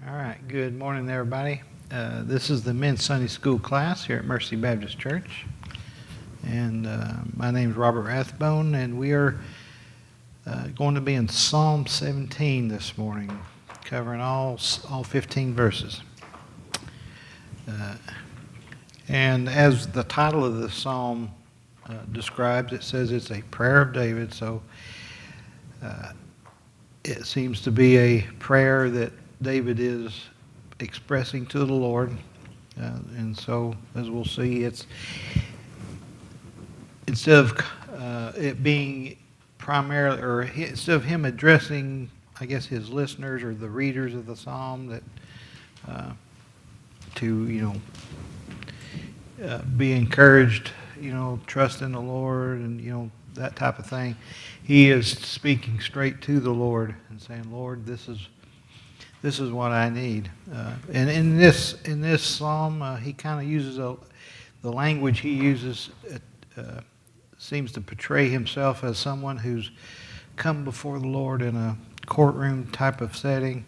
All right, good morning, everybody. This is the Men's Sunday School class here at Mercy Baptist Church. And my name is Robert Rathbone, and we are going to be in Psalm 17 this morning, covering all 15 verses. And as the title of the psalm describes, it says it's a prayer of David, so it seems to be a prayer that David is expressing to the Lord, and so as we'll see, it's instead of it being primarily, or instead of him addressing, I guess, his listeners or the readers of the psalm, that to be encouraged, trust in the Lord, and that type of thing. He is speaking straight to the Lord and saying, "Lord, this is what I need." And in this psalm, he kind of uses the language he uses. Seems to portray himself as someone who's come before the Lord in a courtroom type of setting,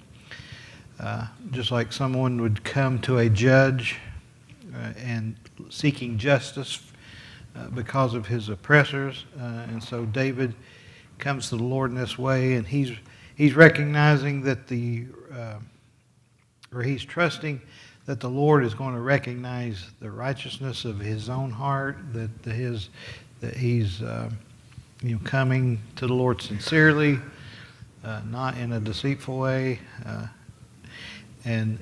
just like someone would come to a judge and seeking justice because of his oppressors. And so David comes to the Lord in this way, and he's recognizing that he's trusting that the Lord is going to recognize the righteousness of his own heart, that he's coming to the Lord sincerely, not in a deceitful way, and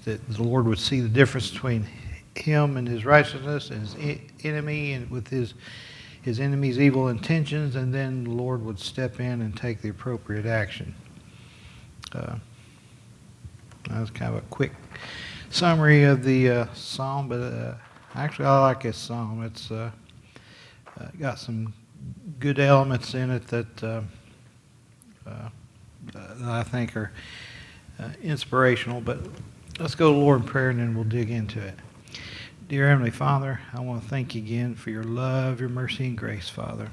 that the Lord would see the difference between him and his righteousness and his enemy, and with his enemy's evil intentions, and then the Lord would step in and take the appropriate action. That was kind of a quick summary of the psalm, but actually I like this psalm. It's got some good elements in it that I think are inspirational. But let's go to the Lord in prayer, and then we'll dig into it. Dear Heavenly Father, I want to thank you again for your love, your mercy, and grace, Father.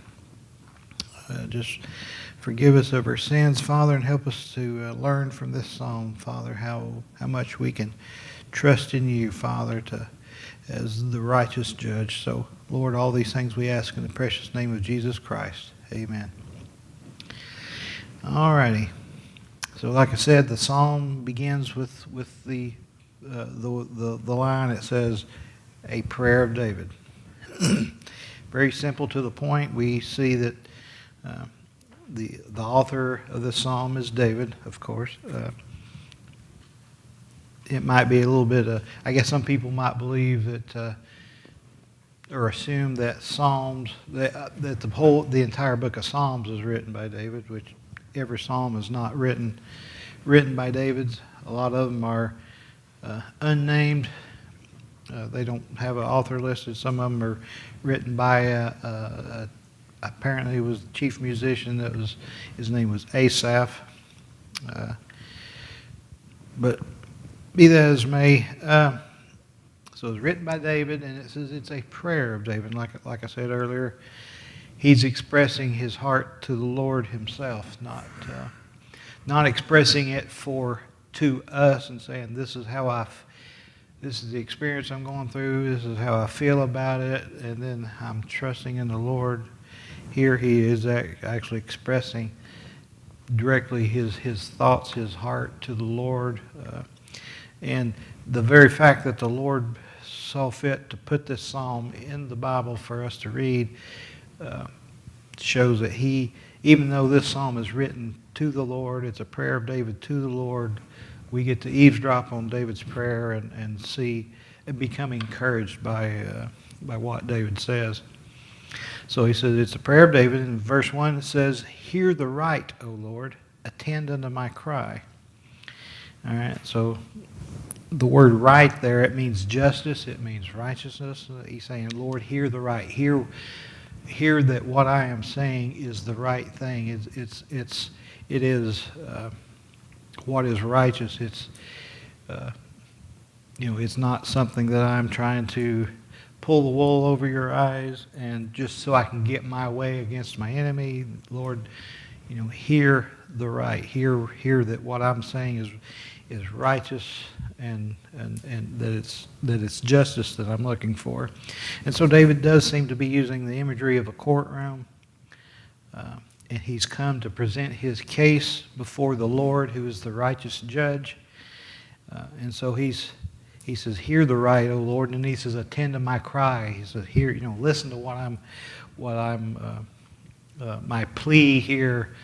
Just forgive us of our sins, Father, and help us to learn from this psalm, Father, how much we can trust in you, Father, as the righteous judge. So, Lord, all these things we ask in the precious name of Jesus Christ. Amen. All righty. So, like I said, the psalm begins with the line. It says, "A prayer of David." Very simple, to the point. We see that the author of the psalm is David, of course. It might be a little bit. I guess some people might believe that, or assume that Psalms, that the entire book of Psalms is written by David, which every psalm is not written by David. A lot of them are unnamed. They don't have an author listed. Some of them are written by apparently it was the chief musician. His name was Asaph. But be that as may, so it's written by David, and it says it's a prayer of David. Like I said earlier, he's expressing his heart to the Lord himself, not expressing it to us and saying, this is the experience I'm going through, this is how I feel about it, and then I'm trusting in the Lord. Here he is actually expressing directly his thoughts, his heart to the Lord. And the very fact that the Lord saw fit to put this psalm in the Bible for us to read shows that even though this psalm is written to the Lord, it's a prayer of David to the Lord, we get to eavesdrop on David's prayer and see and become encouraged by what David says. So he says it's a prayer of David. In verse 1 it says, "Hear the right, O Lord, attend unto my cry." All right, so the word right there, it means justice, it means righteousness. He's saying, Lord, hear the right. Hear that what I am saying is the right thing. It is what is righteous. It's it's not something that I'm trying to pull the wool over your eyes and just so I can get my way against my enemy. Lord, hear the right. Hear that what I'm saying is righteous and that it's justice that I'm looking for. And so David does seem to be using the imagery of a courtroom. And he's come to present his case before the Lord, who is the righteous judge. And so he says, "Hear the right, O Lord," and he says, "Attend to my cry." He says, "Hear, listen to my plea here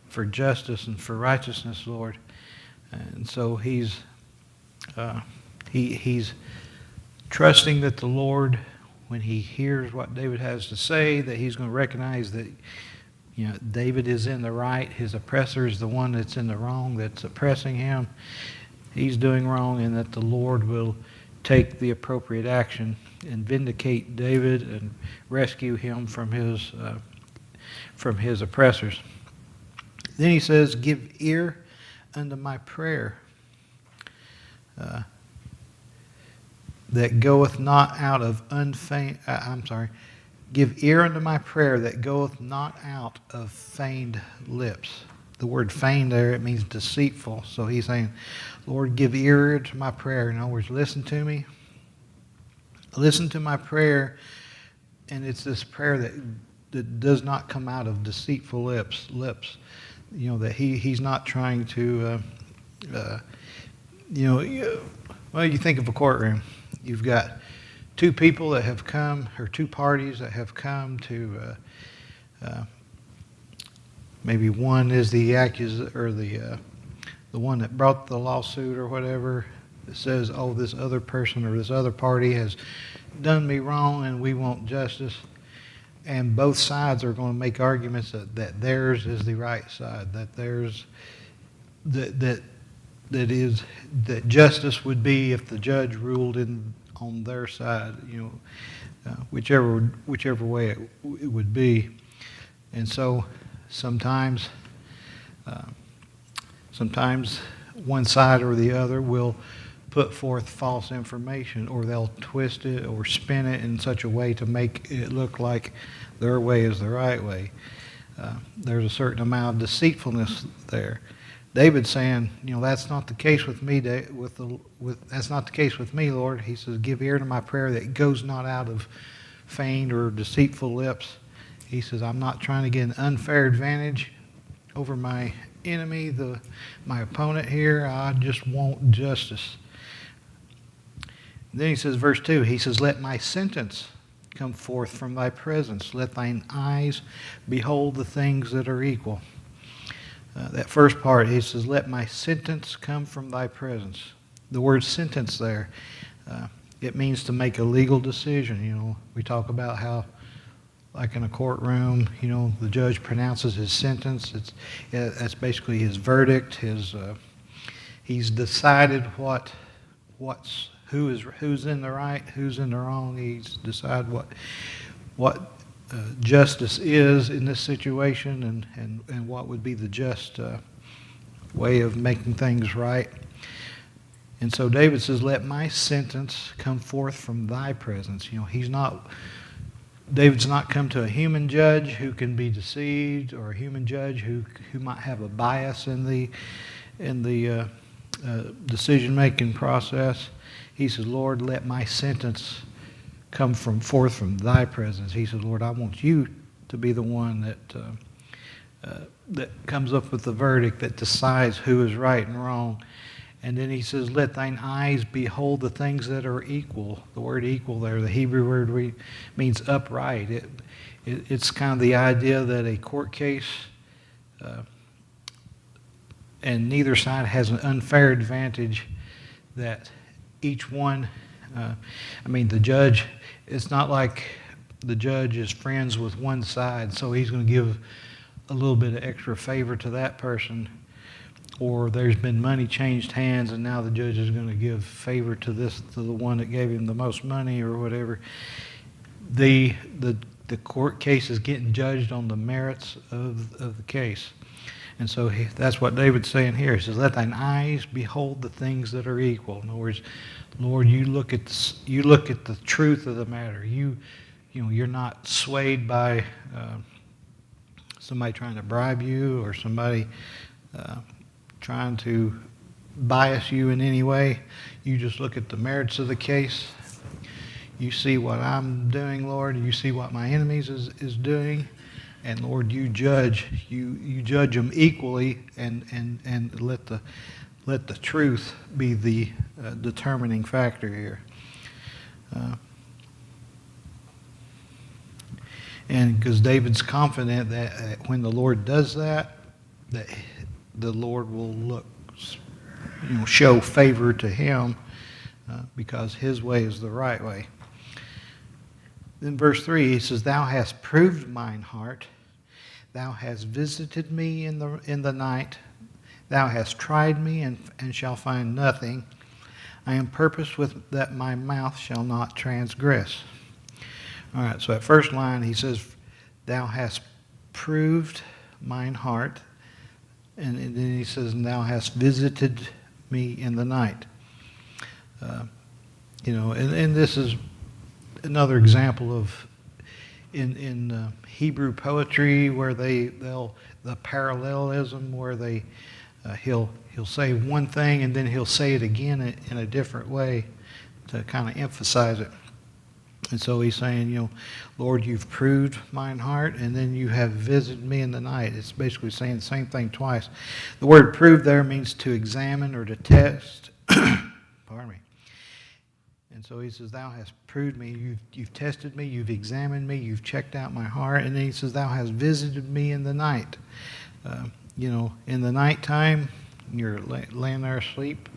for justice and for righteousness, Lord." And so he's trusting that the Lord, when he hears what David has to say, that he's going to recognize that David is in the right. His oppressor is the one that's in the wrong, that's oppressing him. He's doing wrong, and that the Lord will take the appropriate action and vindicate David and rescue him from his oppressors. Then he says, "Give ear unto my prayer, that goeth not out of give ear unto my prayer that goeth not out of feigned lips." The word feigned there, it means deceitful. So he's saying, "Lord, give ear to my prayer." In other words, listen to me. Listen to my prayer. And it's this prayer that does not come out of deceitful lips. That he's not trying to, well, you think of a courtroom. You've got two people that have come, or two parties that have come to, maybe one is the accuser, or the one that brought the lawsuit or whatever, that says, "Oh, this other person or this other party has done me wrong and we want justice." And both sides are going to make arguments that theirs is the right side, that that justice would be if the judge ruled on their side, whichever way it would be. And so sometimes one side or the other will put forth false information, or they'll twist it or spin it in such a way to make it look like their way is the right way. There's a certain amount of deceitfulness there. David's saying, that's not the case with me. That's not the case with me, Lord. He says, "Give ear to my prayer that goes not out of feigned or deceitful lips." He says, "I'm not trying to get an unfair advantage over my enemy, my opponent here. I just want justice." Then he says, verse 2, he says, "Let my sentence come forth from thy presence. Let thine eyes behold the things that are equal." That first part, he says, "Let my sentence come from thy presence." The word sentence there, it means to make a legal decision. We talk about how, like in a courtroom, the judge pronounces his sentence. That's basically his verdict. He's decided who's in the right, who's in the wrong. He's decided what justice is in this situation, and what would be the just way of making things right. And so David says, "Let my sentence come forth from thy presence." David's not come to a human judge who can be deceived, or a human judge who might have a bias in the decision-making process. He says, "Lord, let my sentence come forth from thy presence." He says, "Lord, I want you to be the one that comes up with the verdict, that decides who is right and wrong." And then he says, "Let thine eyes behold the things that are equal." The word equal there, the Hebrew word means upright. It's kind of the idea that a court case, and neither side has an unfair advantage, that each one, the judge, it's not like the judge is friends with one side, so he's going to give a little bit of extra favor to that person, or there's been money changed hands and now the judge is going to give favor to the one that gave him the most money or whatever. The court case is getting judged on the merits of the case. And so that's what David's saying here. He says, "Let thine eyes behold the things that are equal." In other words, Lord, you look at the truth of the matter. You're not swayed by somebody trying to bribe you, or somebody trying to bias you in any way. You just look at the merits of the case. You see what I'm doing, Lord. You see what my enemies is doing. And Lord, you judge them equally, and let the truth be the determining factor here. And because David's confident that when the Lord does that the Lord will show favor to him because his way is the right way. Then verse 3, he says, "Thou hast proved mine heart. Thou hast visited me in the night. Thou hast tried me and shall find nothing. I am purposed with that my mouth shall not transgress." All right, so at first line he says, "Thou hast proved mine heart." And then he says, "And thou hast visited me in the night." And this is another example of in Hebrew poetry where the parallelism where he'll say one thing and then he'll say it again in a different way to kind of emphasize it. And so he's saying, "Lord, you've proved mine heart, and then you have visited me in the night." It's basically saying the same thing twice. The word "prove" there means to examine or to test. Pardon me. And so he says, "Thou hast proved me." You've tested me. You've examined me. You've checked out my heart. And then he says, "Thou hast visited me in the night." In the nighttime, you're laying there asleep.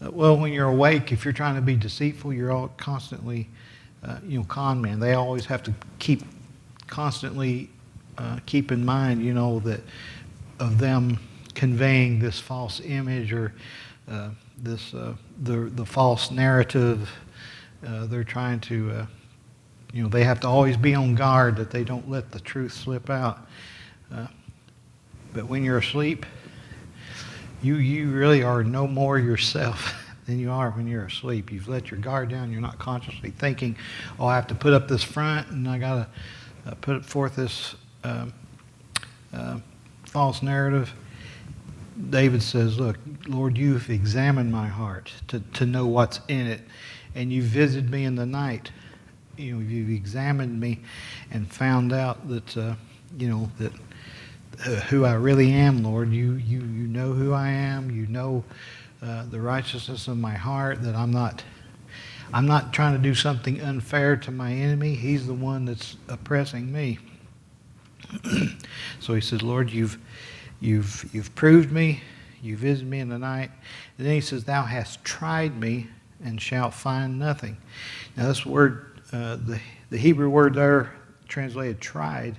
When you're awake, if you're trying to be deceitful, you're all constantly con men. They always have to constantly keep in mind, that of them conveying this false image or the false narrative. They're trying to, they have to always be on guard that they don't let the truth slip out. But when you're asleep, you really are no more yourself than you are when you're asleep. You've let your guard down. You're not consciously thinking, I have to put up this front and I got to put forth this false narrative. David says, "Look, Lord, you've examined my heart to know what's in it, and you visited me in the night. You've examined me and found out that who I really am, Lord. You know who I am. You know the righteousness of my heart, that I'm not trying to do something unfair to my enemy. He's the one that's oppressing me." So he says, "Lord, you've proved me. You visited me in the night." And then he says, "Thou hast tried me and shalt find nothing." Now this word, the Hebrew word there translated "tried,"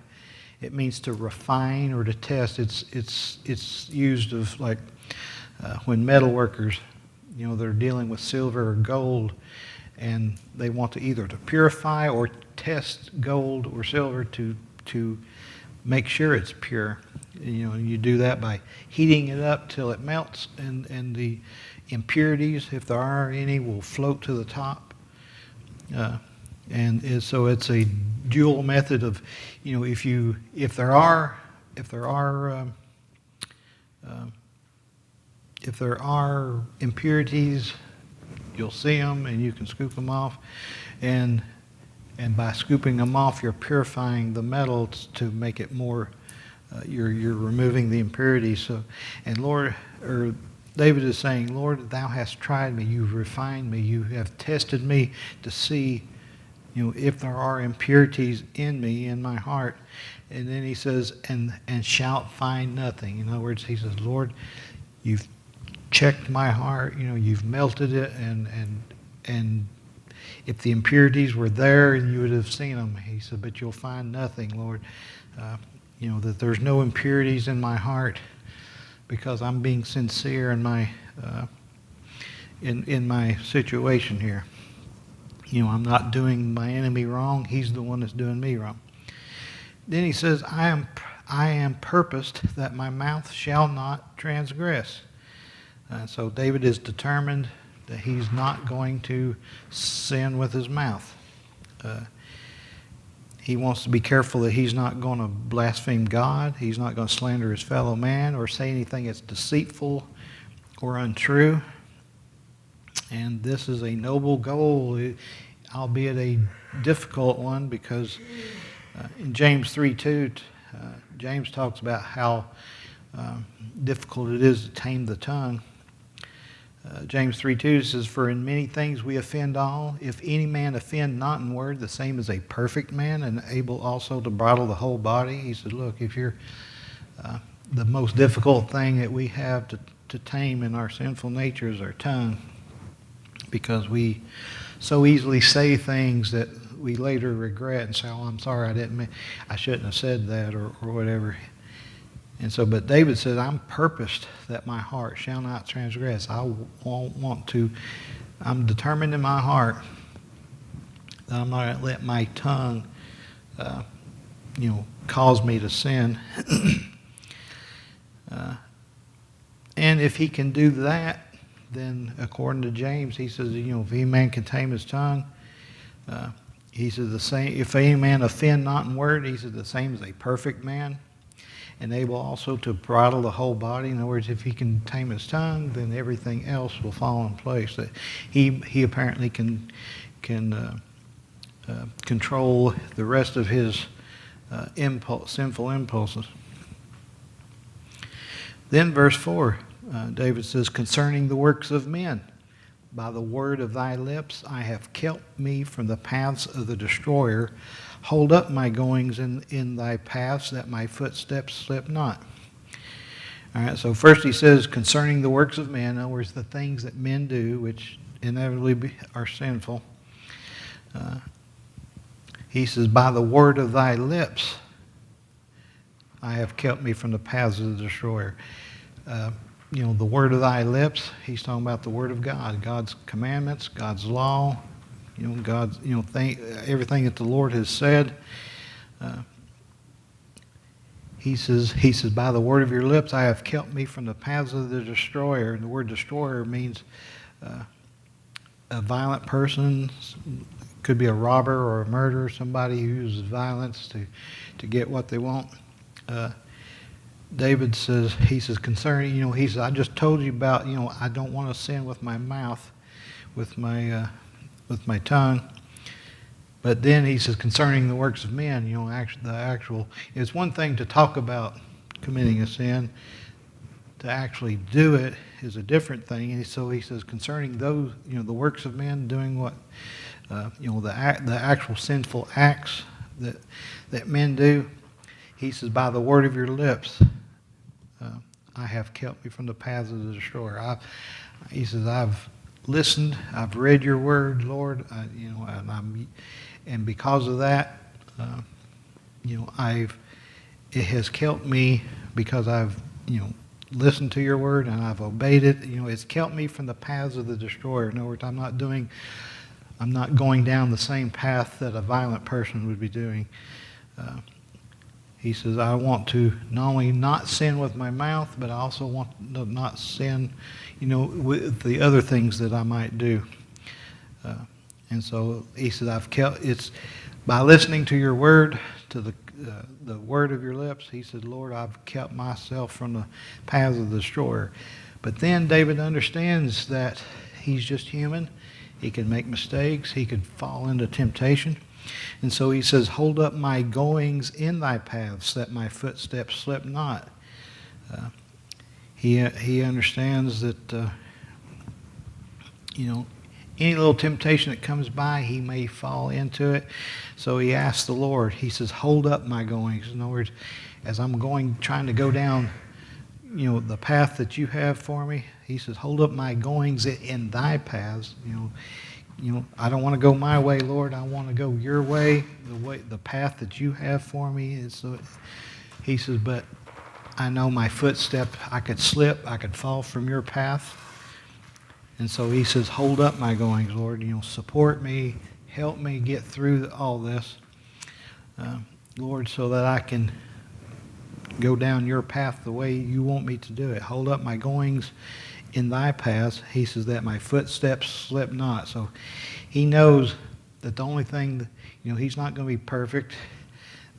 it means to refine or to test. It's used of like when metal workers, they're dealing with silver or gold, and they want to either to purify or test gold or silver to make sure it's pure. You do that by heating it up till it melts, and the impurities, if there are any, will float to the top. So it's a dual method of, if there are impurities, you'll see them and you can scoop them off, and by scooping them off, you're purifying the metal to make it more. You're removing the impurities. So, and David is saying, "Lord, thou hast tried me. You've refined me. You have tested me to see, if there are impurities in me, in my heart." And then he says, and shalt find nothing. In other words, he says, "Lord, you've checked my heart. You've melted it, and if the impurities were there, you would have seen them." He said, "But you'll find nothing, Lord. That there's no impurities in my heart because I'm being sincere in my in my situation here. I'm not doing my enemy wrong. He's the one that's doing me wrong." Then he says, I am purposed that my mouth shall not transgress." So David is determined that he's not going to sin with his mouth. He wants to be careful that he's not going to blaspheme God. He's not going to slander his fellow man or say anything that's deceitful or untrue. And this is a noble goal, albeit a difficult one, because in James 3:2, James talks about how difficult it is to tame the tongue. James 3:2 says, "For in many things we offend all. If any man offend not in word, the same is a perfect man, and able also to bridle the whole body." He said, look, if you're the most difficult thing that we have to tame in our sinful nature is our tongue, because we so easily say things that we later regret and say, "Oh, I'm sorry, I shouldn't have said that," or whatever. And so, but David said, "I'm purposed that my heart shall not transgress." I won't want to. I'm determined in my heart that I'm not going to let my tongue, cause me to sin. And if he can do that, then according to James, he says, if any man can tame his tongue, he says the same. If any man offend not in word, he says the same as a perfect man, and able also to bridle the whole body. In other words, if he can tame his tongue, then everything else will fall in place. That he apparently can control the rest of his sinful impulses. Then verse 4, David says, "Concerning the works of men, by the word of thy lips I have kept me from the paths of the destroyer. Hold up my goings in thy paths, that my footsteps slip not." All right, so first he says, concerning the works of men, in other words, the things that men do, which inevitably are sinful. He says, by the word of thy lips I have kept me from the paths of the destroyer. The word of thy lips, he's talking about the word of God, God's commandments, God's law, God's, everything that the Lord has said. He says, by the word of your lips I have kept me from the paths of the destroyer. And the word destroyer means a violent person. Could be a robber or a murderer, somebody who uses violence to get what they want. David says, concerning, he says, I just told you about, I don't want to sin with my mouth, with my tongue. But then he says, concerning the works of men, it's one thing to talk about committing a sin. To actually do it is a different thing. And so he says, concerning those, the works of men, doing what, the actual sinful acts that men do. He says, by the word of your lips, I have kept me from the paths of the destroyer. He says, I've listened, I've read your word, Lord, and because of that, it has kept me because I've, listened to your word and I've obeyed it. It's kept me from the paths of the destroyer. In other words, I'm not going down the same path that a violent person would be doing. He says, I want to not only not sin with my mouth, but I also want to not sin, with the other things that I might do. And so he says, it's by listening to your word, to the word of your lips. He said, Lord, I've kept myself from the paths of the destroyer. But then David understands that he's just human. He can make mistakes. He could fall into temptation. And so he says, hold up my goings in thy paths, that my footsteps slip not. He understands that, any little temptation that comes by, he may fall into it. So he asks the Lord, he says, hold up my goings. In other words, as I'm trying to go down, the path that you have for me, he says, hold up my goings in thy paths. I don't want to go my way, Lord. I want to go your way, the path that you have for me. So he says, but I know my footstep, I could slip, I could fall from your path. And so he says, hold up my goings, Lord. Support me, help me get through all this, Lord, so that I can go down your path the way you want me to do it. Hold up my goings in thy paths. He says that my footsteps slip not. So he knows that the only thing, he's not going to be perfect.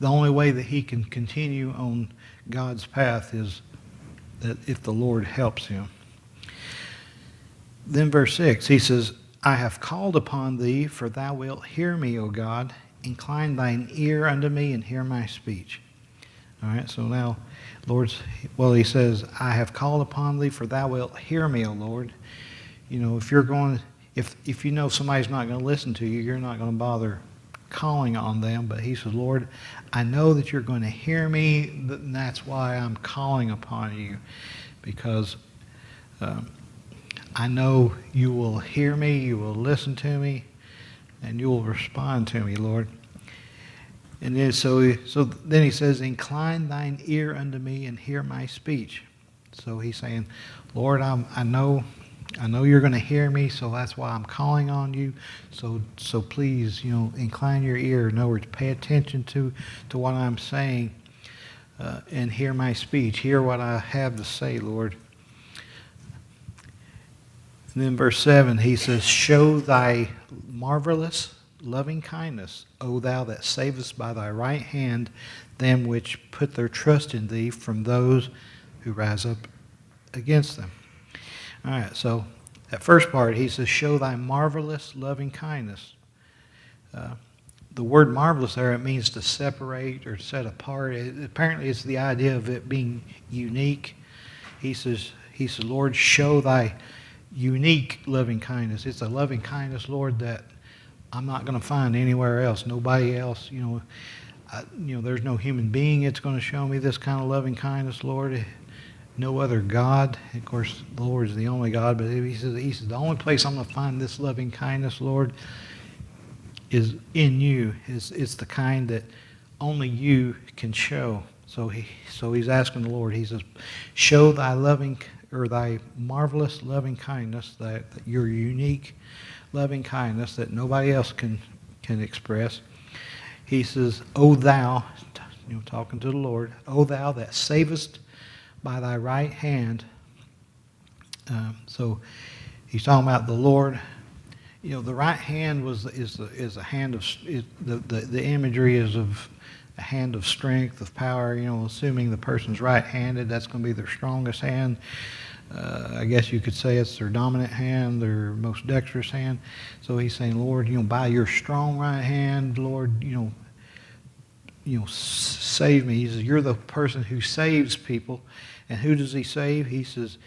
The only way that he can continue on God's path is that if the Lord helps him. Then verse 6, he says, I have called upon thee, for thou wilt hear me, O God. Incline thine ear unto me and hear my speech. All right, so now, he says, I have called upon thee, for thou wilt hear me, O Lord. You know, if you know somebody's not going to listen to you, you're not going to bother calling on them. But he says, Lord, I know that you're going to hear me, and that's why I'm calling upon you, because I know you will hear me, you will listen to me, and you will respond to me, Lord. And then, so then he says, incline thine ear unto me and hear my speech. So he's saying, Lord, I know you're going to hear me, so that's why I'm calling on you. So please, incline your ear. In other words, pay attention to what I'm saying and hear my speech. Hear what I have to say, Lord. And then verse 7, he says, show thy marvelous loving kindness, O thou that savest by thy right hand them which put their trust in thee from those who rise up against them. All right, so that first part, he says, show thy marvelous loving kindness. The word marvelous there, it means to separate or set apart. Apparently, it's the idea of it being unique. He says, Lord, show thy unique loving kindness. It's a loving kindness, Lord, that I'm not going to find anywhere else. Nobody else, there's no human being that's going to show me this kind of loving kindness, Lord. No other God. Of course, the Lord is the only God, but he says the only place I'm going to find this loving kindness, Lord, is in you. It's the kind that only you can show. So he's asking the Lord. He says, show thy thy marvelous loving kindness, that your unique loving kindness that nobody else can express. He says, O thou, talking to the Lord, O thou that savest by thy right hand. So he's talking about the Lord. The right hand is a hand of the imagery is of a hand of strength, of power. Assuming the person's right-handed, that's going to be their strongest hand. I guess you could say it's their dominant hand, their most dexterous hand. So he's saying, Lord, by your strong right hand, Lord, save me. He says, you're the person who saves people. And who does he save? He says,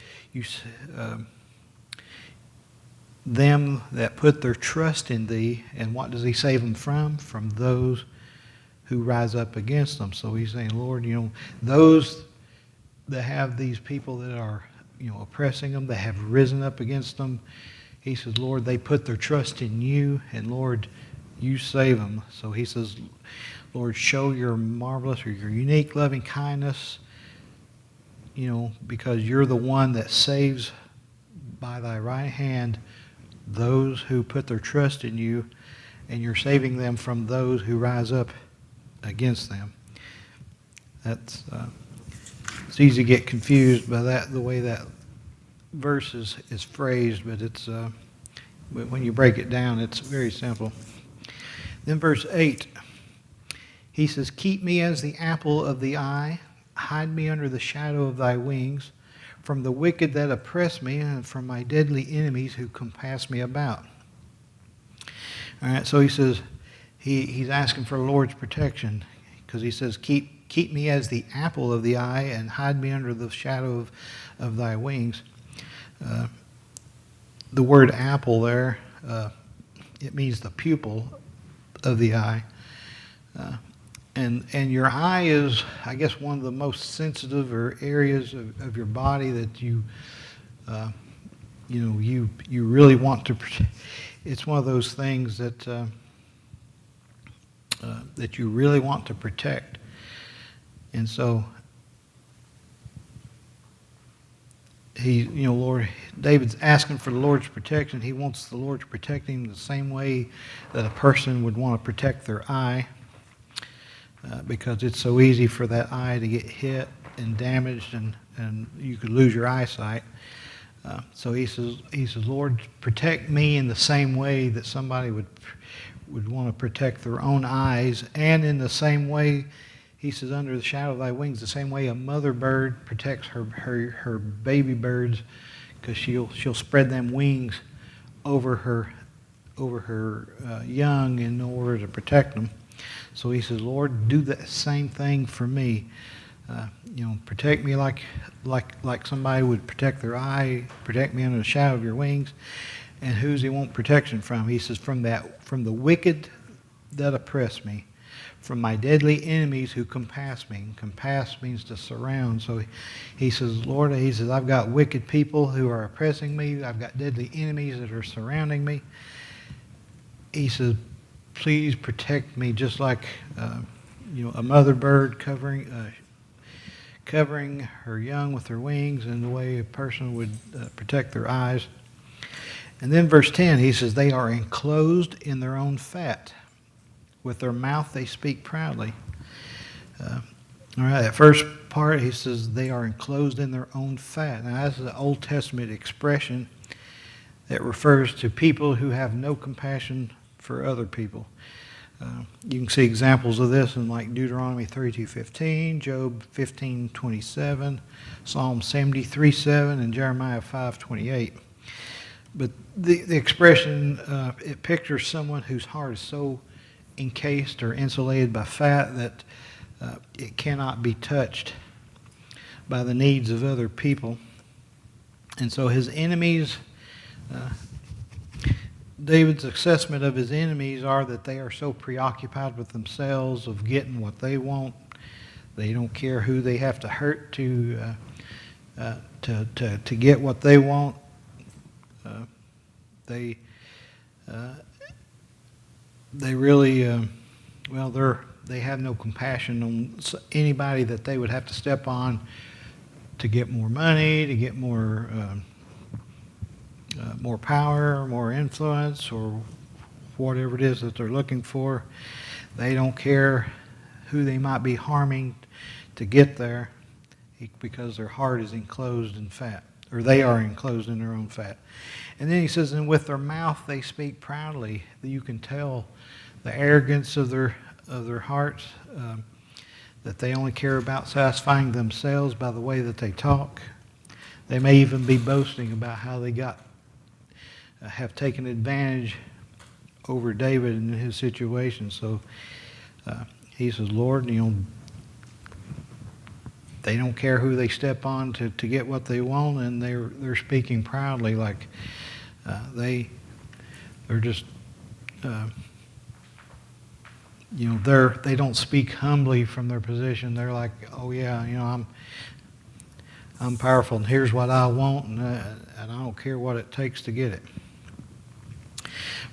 them that put their trust in thee. And what does he save them from? From those who rise up against them. So he's saying, Lord, those that have these people that are oppressing them, that have risen up against them. He says, Lord, they put their trust in you, and Lord, you save them. So he says, Lord, show your marvelous or your unique loving kindness, because you're the one that saves by thy right hand those who put their trust in you, and you're saving them from those who rise up against them. It's easy to get confused by the way that verse is phrased, but it's when you break it down, it's very simple. Then verse 8, he says, keep me as the apple of the eye, hide me under the shadow of thy wings, from the wicked that oppress me, and from my deadly enemies who compass me about. All right, so he says, he's asking for the Lord's protection, because he says, keep me as the apple of the eye and hide me under the shadow of thy wings. The word apple there, it means the pupil of the eye. And your eye is, I guess, one of the most sensitive areas of your body that you really want to protect. It's one of those things that you really want to protect. And so Lord, David's asking for the Lord's protection. He wants the Lord to protect him the same way that a person would want to protect their eye, because it's so easy for that eye to get hit and damaged, and you could lose your eyesight. So he says, Lord, protect me in the same way that somebody would want to protect their own eyes, and in the same way, he says, under the shadow of thy wings, the same way a mother bird protects her baby birds, because she'll spread them wings over her young in order to protect them. So he says, Lord, do the same thing for me. Protect me like somebody would protect their eye. Protect me under the shadow of your wings. And who's he want protection from? He says, from the wicked that oppress me, from my deadly enemies who compass me. And compass means to surround. So he says, Lord, he says, I've got wicked people who are oppressing me. I've got deadly enemies that are surrounding me. He says, please protect me, just like a mother bird covering her young with her wings, and the way a person would protect their eyes. And then verse 10, he says, they are enclosed in their own fat. With their mouth they speak proudly. All right, that first part, he says, they are enclosed in their own fat. Now, that's an Old Testament expression that refers to people who have no compassion for other people. You can see examples of this in like Deuteronomy 32:15, Job 15:27, Psalm 73:7, and Jeremiah 5:28. But the expression, it pictures someone whose heart is so encased or insulated by fat that it cannot be touched by the needs of other people. And so his enemies, David's assessment of his enemies are that they are so preoccupied with themselves of getting what they want. They don't care who they have to hurt to get what they want. They really, they have no compassion on anybody that they would have to step on to get more money, to get more power, more influence, or whatever it is that they're looking for. They don't care who they might be harming to get there, because their heart is enclosed in fat, or they are enclosed in their own fat. And then he says, and with their mouth they speak proudly. You can tell the arrogance of their hearts, that they only care about satisfying themselves by the way that they talk. They may even be boasting about how they have taken advantage over David in his situation. So he says, Lord, they don't care who they step on to get what they want, and they're speaking proudly, like they're just they don't speak humbly from their position. They're like, oh yeah, I'm powerful, and here's what I want, and I don't care what it takes to get it.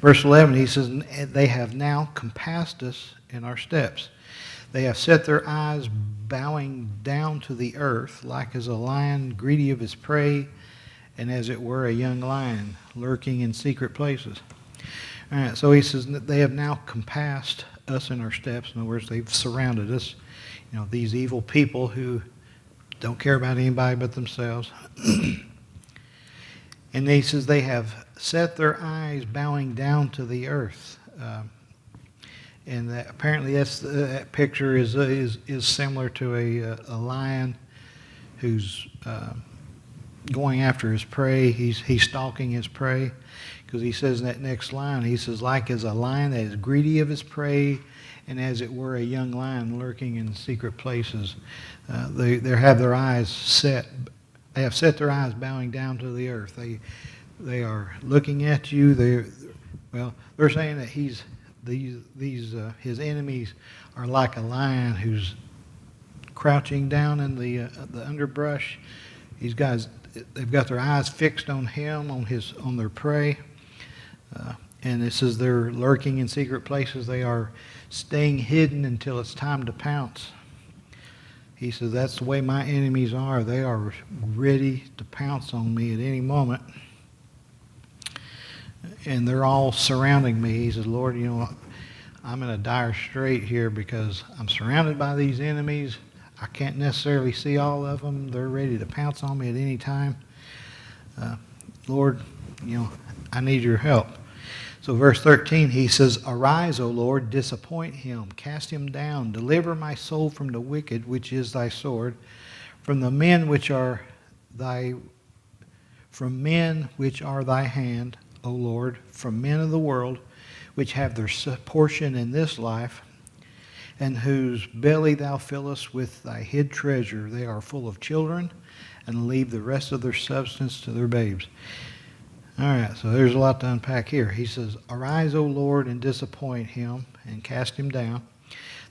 Verse 11, he says, they have now compassed us in our steps. They have set their eyes bowing down to the earth, like as a lion greedy of his prey, and as it were a young lion lurking in secret places. All right, so he says they have now compassed us in our steps. In other words, they've surrounded us. These evil people who don't care about anybody but themselves. And he says they have set their eyes bowing down to the earth. And apparently that picture is similar to a lion who's going after his prey. He's stalking his prey, because he says in that next line, he says, like as a lion that is greedy of his prey, and as it were a young lion lurking in secret places. They have their eyes set. They have set their eyes bowing down to the earth. They are looking at you. They're saying that his enemies are like a lion who's crouching down in the underbrush. These guys, they've got their eyes fixed on him, on their prey. And it says they're lurking in secret places. They are staying hidden until it's time to pounce. He says that's the way my enemies are. They are ready to pounce on me at any moment. And they're all surrounding me. He says, Lord, I'm in a dire strait here because I'm surrounded by these enemies. I can't necessarily see all of them. They're ready to pounce on me at any time. Lord, I need your help. So verse 13, he says, arise, O Lord, disappoint him, cast him down, deliver my soul from the wicked, which is thy sword, from the men which are from men which are thy hand, O Lord, from men of the world, which have their portion in this life, and whose belly thou fillest with thy hid treasure. They are full of children, and leave the rest of their substance to their babes. All right, so there's a lot to unpack here. He says, arise, O Lord, and disappoint him, and cast him down.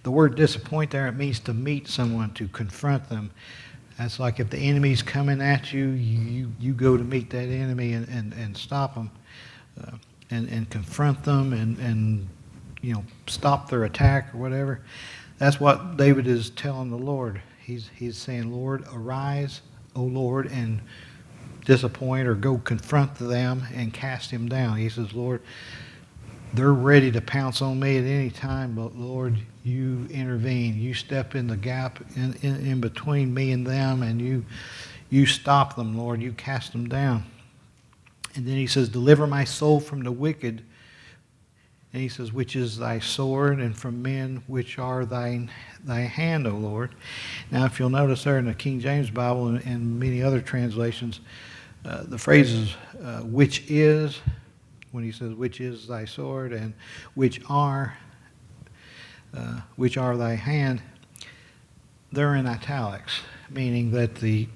The word disappoint there, it means to meet someone, to confront them. That's like if the enemy's coming at you, you go to meet that enemy and stop them, and confront them and stop their attack or whatever. That's what David is telling the Lord. He's saying, Lord, arise, O Lord, and disappoint or go confront them and cast him down. He says, Lord, they're ready to pounce on me at any time, but Lord, you intervene. You step in the gap in between me and them, and you stop them, Lord. You cast them down. And then he says, deliver my soul from the wicked. And he says, which is thy sword, and from men which are thy hand, O Lord. Now, if you'll notice there in the King James Bible and many other translations, the phrases which is, when he says which is thy sword, and which are thy hand, they're in italics, meaning that the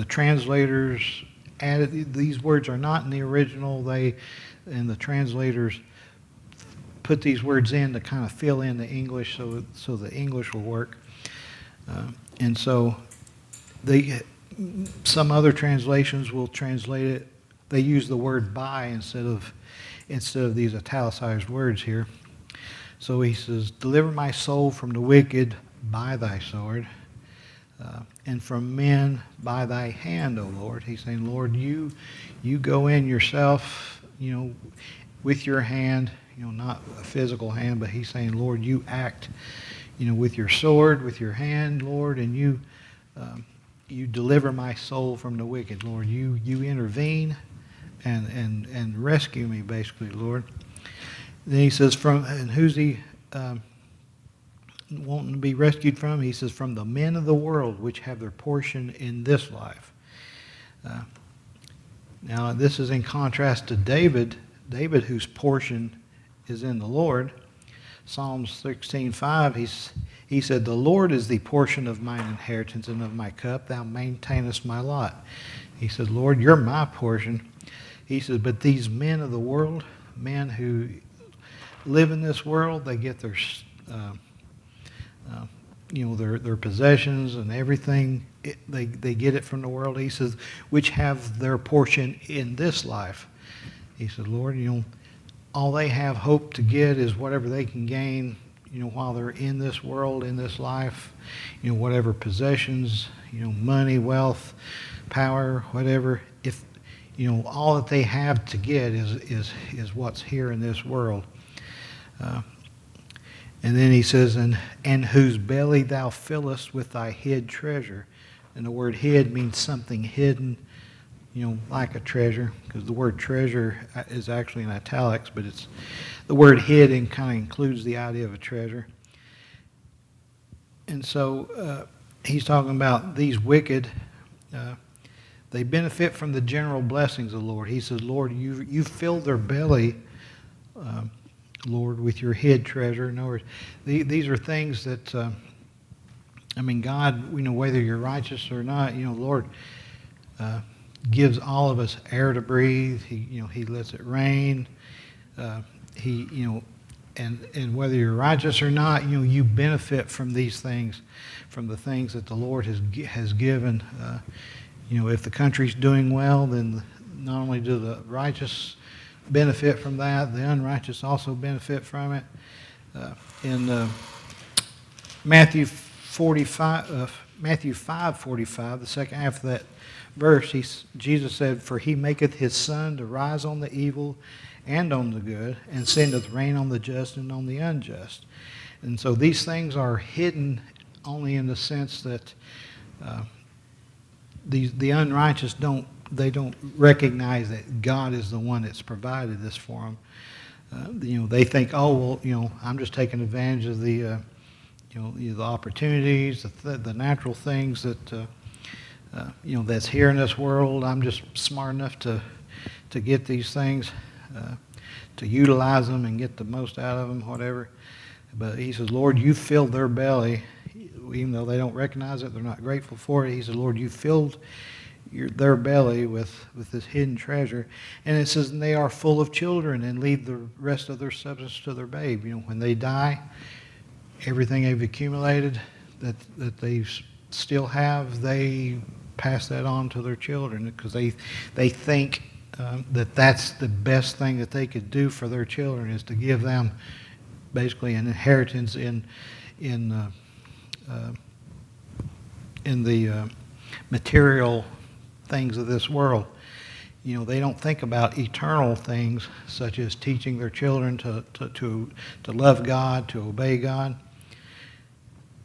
translators added, these words are not in the original, and the translators put these words in to kind of fill in the English so the English will work. And so some other translations will translate it, they use the word by instead of these italicized words here. So he says, deliver my soul from the wicked by thy sword, and from men by thy hand, O Lord. He's saying, Lord, you go in yourself, with your hand, not a physical hand, but he's saying, Lord, you act, with your sword, with your hand, Lord, and you deliver my soul from the wicked, Lord. You intervene and rescue me, basically, Lord. Then he says, and who's he wanting to be rescued from? He says, from the men of the world which have their portion in this life. Now, this is in contrast to David whose portion is in the Lord. Psalms 16:5, he said, the Lord is the portion of mine inheritance and of my cup. Thou maintainest my lot. He said, Lord, you're my portion. He said, but these men of the world, men who live in this world, they get their their possessions and everything. They get it from the world. He says, which have their portion in this life. He said, Lord, all they have hope to get is whatever they can gain, while they're in this world, in this life, whatever possessions, money, wealth, power, whatever. If, all that they have to get is what's here in this world. And then he says, and whose belly thou fillest with thy hid treasure. And the word hid means something hidden, like a treasure, because the word treasure is actually in italics, but it's the word hid and kind of includes the idea of a treasure. And so he's talking about these wicked, they benefit from the general blessings of the Lord. He says, Lord, you filled their belly, Lord, with your hid treasure. In other words, these are things that, God, whether you're righteous or not, Lord, gives all of us air to breathe. He lets it rain. And whether you're righteous or not, you benefit from these things, from the things that the Lord has given. If the country's doing well, then not only do the righteous benefit from that, the unrighteous also benefit from it. In Matthew 5:45, the second half of that verse, Jesus said, for he maketh his sun to rise on the evil and on the good, and sendeth rain on the just and on the unjust. And so these things are hidden only in the sense that the unrighteous don't recognize that God is the one that's provided this for them. They think, I'm just taking advantage of the opportunities, the natural things that that's here in this world. I'm just smart enough to get these things, to utilize them and get the most out of them, whatever. But he says, Lord, you filled their belly, even though they don't recognize it, they're not grateful for it. He says, Lord, you filled their belly with this hidden treasure. And it says, and they are full of children and leave the rest of their substance to their babe. When they die, everything they've accumulated that they still have, they pass that on to their children because they think that that's the best thing that they could do for their children, is to give them basically an inheritance in the material things of this world. They don't think about eternal things, such as teaching their children to love God, to obey God.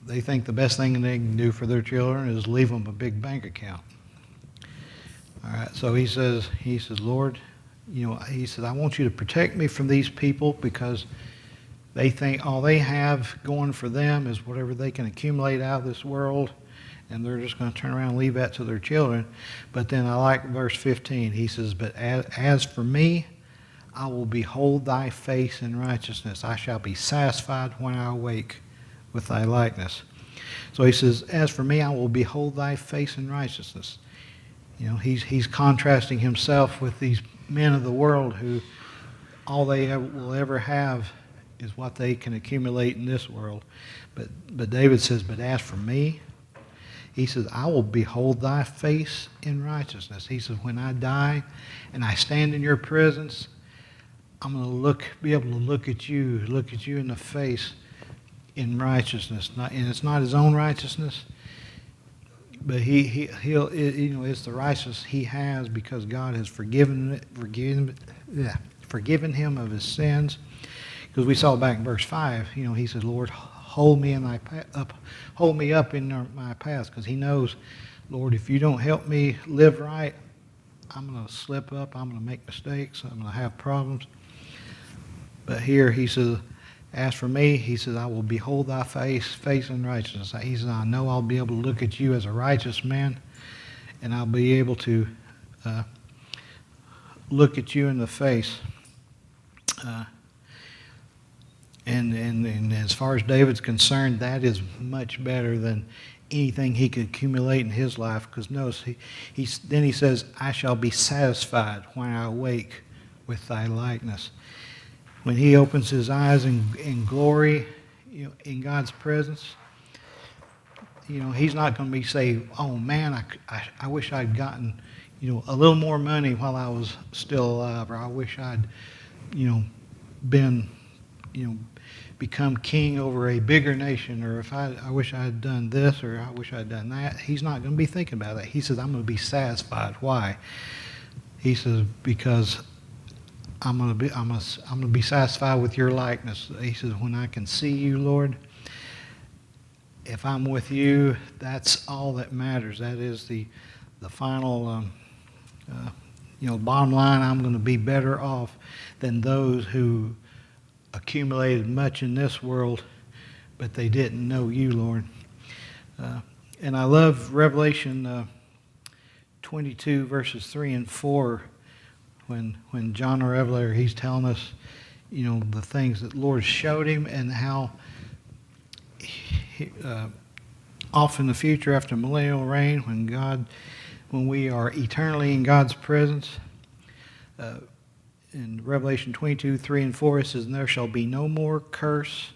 They think the best thing they can do for their children is leave them a big bank account. All right, so he says, Lord, he says, I want you to protect me from these people, because they think all they have going for them is whatever they can accumulate out of this world, and they're just going to turn around and leave that to their children. But then I like verse 15. He says, but as for me, I will behold thy face in righteousness. I shall be satisfied when I awake with thy likeness. So he says, as for me, I will behold thy face in righteousness. He's contrasting himself with these men of the world who all they will ever have is what they can accumulate in this world. But David says, but as for me, he says, I will behold thy face in righteousness. He says, when I die and I stand in your presence, I'm going to be able to look at you in the face in righteousness. And it's not his own righteousness, but he'll it's the righteousness he has because God has forgiven him of his sins. Because we saw back in verse 5, he said, Lord, hold me up in my path, because he knows, Lord, if you don't help me live right, I'm going to slip up, I'm going to make mistakes, I'm going to have problems. But here he says, as for me, he says, I will behold thy face in righteousness. He says, I know I'll be able to look at you as a righteous man, and I'll be able to look at you in the face. And as far as David's concerned, that is much better than anything he could accumulate in his life. Because notice, then he says, I shall be satisfied when I awake with thy likeness. When he opens his eyes in glory, in God's presence, he's not going to be saying, oh man, I wish I'd gotten, a little more money while I was still alive, or I wish I'd, been, become king over a bigger nation, or if I wish I had done this, or I wish I had done that. He's not going to be thinking about that. He says, I'm going to be satisfied. Why? He says, because I'm going to be satisfied with your likeness. He says, when I can see you, Lord, if I'm with you, that's all that matters. That is the final, bottom line. I'm going to be better off than those who accumulated much in this world, but they didn't know you, Lord. And I love Revelation 22, verses 3 and 4, when John the Revelator, he's telling us, the things that the Lord showed him, and how off in the future, after millennial reign, when we are eternally in God's presence, in Revelation 22, 3 and 4, it says, and there shall be no more curse,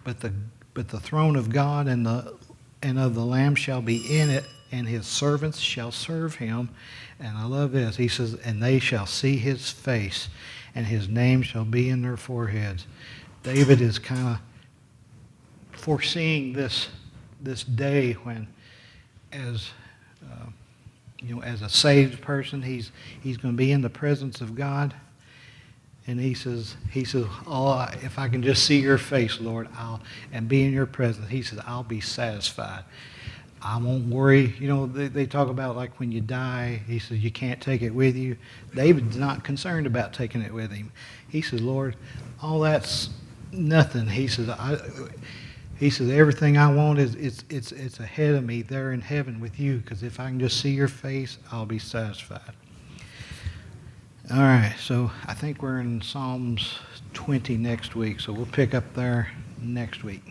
but the throne of God and of the Lamb shall be in it, and his servants shall serve him. And I love this. He says, and they shall see his face, and his name shall be in their foreheads. David is kind of foreseeing this day when, as a saved person, he's going to be in the presence of God. And he says, oh, if I can just see your face, Lord, and be in your presence, he says, I'll be satisfied. I won't worry. They talk about like when you die, he says, you can't take it with you. David's not concerned about taking it with him. He says, Lord, all that's nothing. He says, He says, everything I want is it's ahead of me there in heaven with you, because if I can just see your face, I'll be satisfied. All right, so I think we're in Psalms 20 next week, so we'll pick up there next week.